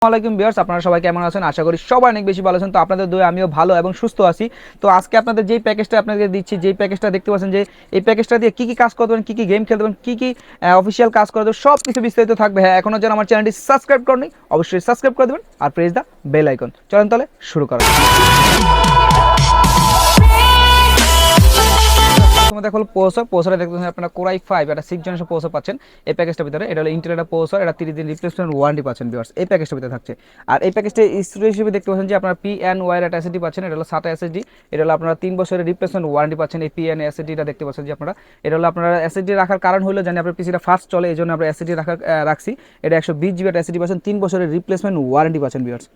আসসালামাইকুম ভিউয়ার্স, আপনারা সবাই কেমন আছেন? আশা করি সবাই অনেক বেশি ভালো আছেন। তো আপনাদের দোয়ায় আমিও ভালো এবং সুস্থ আছি। তো আজকে আপনাদের যেই প্যাকেজটা আপনাদের দিচ্ছি, যেই প্যাকেজটা দেখতে পাচ্ছেন যে এই প্যাকেজটা দিয়ে কি কাজ করতে পারেন, কি গেম খেলতে পারেন, কি অফিসিয়াল কাজ করতে পারেন, সব কিছু বিস্তারিত থাকবে। হ্যাঁ, এখনো যারা আমার চ্যানেলটি সাবস্ক্রাইব করেননি অবশ্যই সাবস্ক্রাইব করে দেবেন আর প্রেস দা বেল আইকন। চলেন তাহলে শুরু করা যাক। দেখো প্রসেসর দেখতে পাচ্ছেন আপনারা কোরাই 5 এটা 6 জেনারেশন প্রসেসর পাচ্ছেন এই প্যাকেজটার ভিতরে। এটা হলো ইন্টেল একটা প্রসেসর, এটা 30 দিন রিপ্লেসমেন্ট ওয়ারেন্টি পাচ্ছেন ভিউয়ার্স এই প্যাকেজটার ভিতরে থাকছে। আর এই প্যাকেজটা স্টোরেজ হিসেবে দেখতে পাচ্ছেন যে আপনারা PNY এর একটা এসএসডি পাচ্ছেন, এটা হলো SATA এসএসডি। এটা হলো আপনারা 3 বছরের রিপ্লেসমেন্ট ওয়ারেন্টি পাচ্ছেন এই PNY এসএসডিটা দেখতে পাচ্ছেন যে আপনারা। এটা হলো আপনারা এসএসডি রাখার কারণ হলো জানি আপনার পিসিটা ফাস্ট চলে, এই জন্য আমরা এসএসডি রাখছি। এটা 120 জিবি এসএসডি পাচ্ছেন, 3 বছরের রিপ্লেসমেন্ট ওয়ারেন্টি পাচ্ছেন ভিউয়ার্স।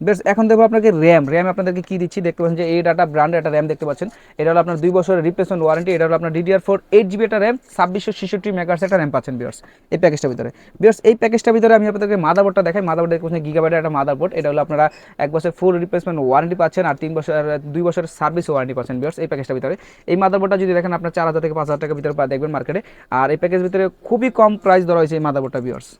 বেশ, এখন দেখবো আপনাকে র্যাম আপনাদেরকে কি দিচ্ছি দেখতে পাচ্ছেন যে এই ডাটা ব্র্যান্ডের একটা র্যাম দেখতে পাচ্ছেন। এটা হলো আপনার 2 বছরের রিপ্লেসমেন্ট ওয়ারেন্টি। এটা হলো আপনার DDR4 8GB একটা র্যাম, 2666 মেগাহার্টজ একটা র্যাম পাচ্ছেন ভিউয়ার্স এই প্যাকেজটার ভিতরে। ভিউয়ার্স এই প্যাকেজটার ভিতরে আমি আপনাদেরকে মাদারবোর্ডটা দেখাই। মাদারবোর্ড দেখতে পাচ্ছেন গিগাবাইটের একটা মাদারবোর্ড। এটা হলো আপনারা 1 বছর ফুল রিপ্লেসমেন্ট ওয়ারেন্টি পাচ্ছেন আর 2 বছরের সার্ভিস ওয়ারেন্টি পাচ্ছেন ভিউয়ার্স এই প্যাকেজটার ভিতরে। এই মাদারবোর্ডটা যদি দেখেন আপনার 4000 থেকে 5000 টাকার ভিতরে দেখবেন মার্কেটে। আর এই প্যাকেজের ভিতরে খুবই কম প্রাইস ধরা হয়েছে এই মাদারবোর্ডটা ভিউয়ার্স।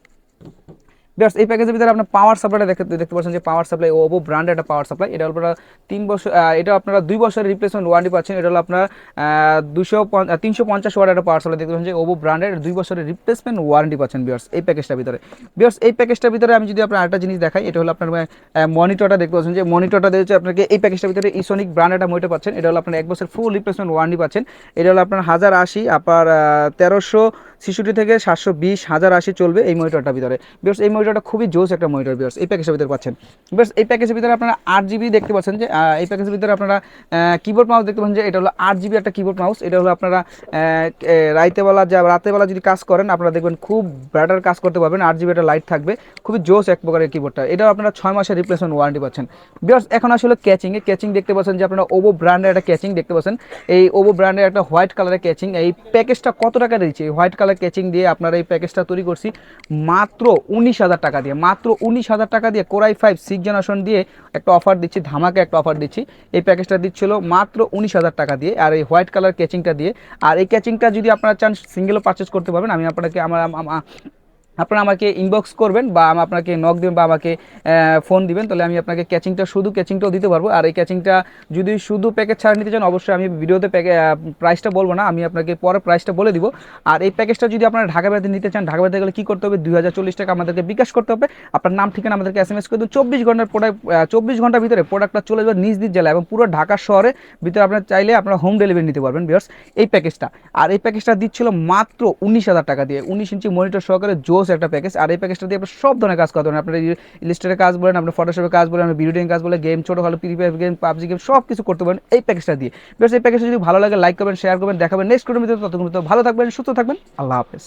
ভিউয়ার্স এই প্যাকেজের ভিতরে আপনার পাওয়ার সাপ্লাইটা দেখতে পাচ্ছেন যে পাওয়ার সাপ্লাই ওভো ব্র্যান্ডের একটা পাওয়ার সাপ্লাই। এটা আপনারা 3 বছর, এটা আপনারা 2 বছরের রিপ্লেসমেন্ট ওয়ারেন্টি পাচ্ছেন। এটা হলো আপনার 350 ওয়াট একটা পাওয়ার সাপ্লাই দেখতে পাচ্ছেন যে ওভো ব্র্যান্ডের 2 বছরের রিপ্লেসমেন্ট ওয়ারেন্টি পাচ্ছেন ভিউয়ার্স এই প্যাকেজটার ভিতরে। ভিউয়ার্স এই প্যাকেজটার ভিতরে আমি যদি আপনার আরেকটা জিনিস দেখাই, এটা হলো আপনার মনিটরটা দেখতে পাচ্ছেন যে মনিটরটা দিয়েছে আপনাকে এই প্যাকেজটার ভিতরে ইসোনিক ব্র্যান্ডের একটা মনিটর পাচ্ছেন। এটা হলো আপনার 1 বছর ফুল রিপ্লেসমেন্ট ওয়ারেন্টি পাচ্ছেন। এটা হলো আপনার 1080 আপনার 1366 থেকে 720 1080 চলবে এই মনিটরটার ভিতরে। ভিউয়ার্স এই মনিটরটা খুবই জোস একটা মনিটর ভিউয়ার্স এই প্যাকেজের ভিতরে পাচ্ছেন। ভিউয়ার্স এই প্যাকেজের ভিতরে আপনারা 8GB দেখতে পাচ্ছেন যে এই প্যাকেজের ভিতরে আপনারা কিবোর্ড মাউস দেখতে পাচ্ছেন যে এটা হলো 8GB একটা কিবোর্ড মাউস। এটা হলো আপনারা রাতেবেলা যদি কাজ করেন আপনারা দেখবেন খুব ব্যাটার কাজ করতে পারবেন। 8GB একটা লাইট থাকবে, খুবই জোস এক প্রকারের কিবোর্ডটা। এটাও আপনারা 6 মাসের রিপ্লেসমেন্ট ওয়ারেন্টি পাচ্ছেন। ভিউয়ার্স এখন আসলে ক্যাচিং দেখতে পাচ্ছেন যে আপনারা ওভো ব্র্যান্ডের একটা ক্যাচিং দেখতে পাচ্ছেন। এই ওভো ব্র্যান্ডের একটা হোয়াইট কালারের ক্যাচিং। এই প্যাকেজটা কত টাকা দিয়েছে? এই হোয়াইট কালার ক্যাচিং দিয়ে আপনারা এই প্যাকেজটা তৈরি করছি মাত্র 19,000 টাকা দিয়ে। মাত্র 19,000 টাকা দিয়ে কোরাই 5 6 জেনারেশন দিয়ে একটা অফার দিচ্ছি, ধামাকা একটা অফার দিচ্ছি। এই প্যাকেজটা দিচ্ছিল মাত্র 19,000 টাকা দিয়ে আর এই হোয়াইট কালার ক্যাচিংটা দিয়ে। আর এই ক্যাচিংটা যদি আপনারা চান সিঙ্গেলও পারচেস করতে পারবেন। আমি আপনাকে আপনারা আমাকে ইনবক্স করবেন বা আপনাকে নক দেবেন বা আমাকে ফোন দিবেন, তাহলে আমি আপনাকে ক্যাচিংটাও দিতে পারবো। আর এই ক্যাচিংটা যদি শুধু প্যাকেজ ছাড়া নিতে চান অবশ্যই আমি ভিডিওতে প্রাইসটা বলবো না, আমি আপনাকে পরে প্রাইসটা বলে দিব। আর এই প্যাকেজটা যদি আপনারা ঢাকা বাইরে নিতে চান, ঢাকা বাইরে গেলে কী করতে হবে? 2040 টাকা আমাদেরকে বিকাশ করতে হবে। আপনার নাম ঠিকানা আমাদেরকে SMS করে দেবেন। 24 ঘন্টার ভিতরে প্রোডাক্টটা চলে যাবে নিজ জেলা এবং পুরো ঢাকা শহরে ভিতরে আপনারা চাইলে আপনারা হোম ডেলিভারি নিতে পারবেন ভিউয়ার্স এই প্যাকেজটা। আর এই প্যাকেজটা দিচ্ছিল মাত্র 19,000 টাকা দিয়ে, 19 ইঞ্চি মনিটর সহকারে জোস একটা প্যাকেজ। আর এই প্যাকেজটা দিয়ে আপনার সব ধরনের কাজ করতে পারেন। আপনার ইলাস্ট্রেটরের কাজ বলেন, আপনার ফটোশপের কাজ বলেন, আপনার ভিডিও এডিটিং কাজ বলে, গেম ছোটো ভালো free fire game, PUBG game সব কিছু করতে পারেন এই প্যাকেজটা দিয়ে। বেশ এই প্যাকেজটা যদি ভালো লাগে লাইক করবেন, শেয়ার করবেন। দেখাবেন নেক্সট ভিডিওর ভিতরে। ততক্ষণ ভালো থাকবেন, সুস্থ থাকবেন। আল্লাহ হাফেজ।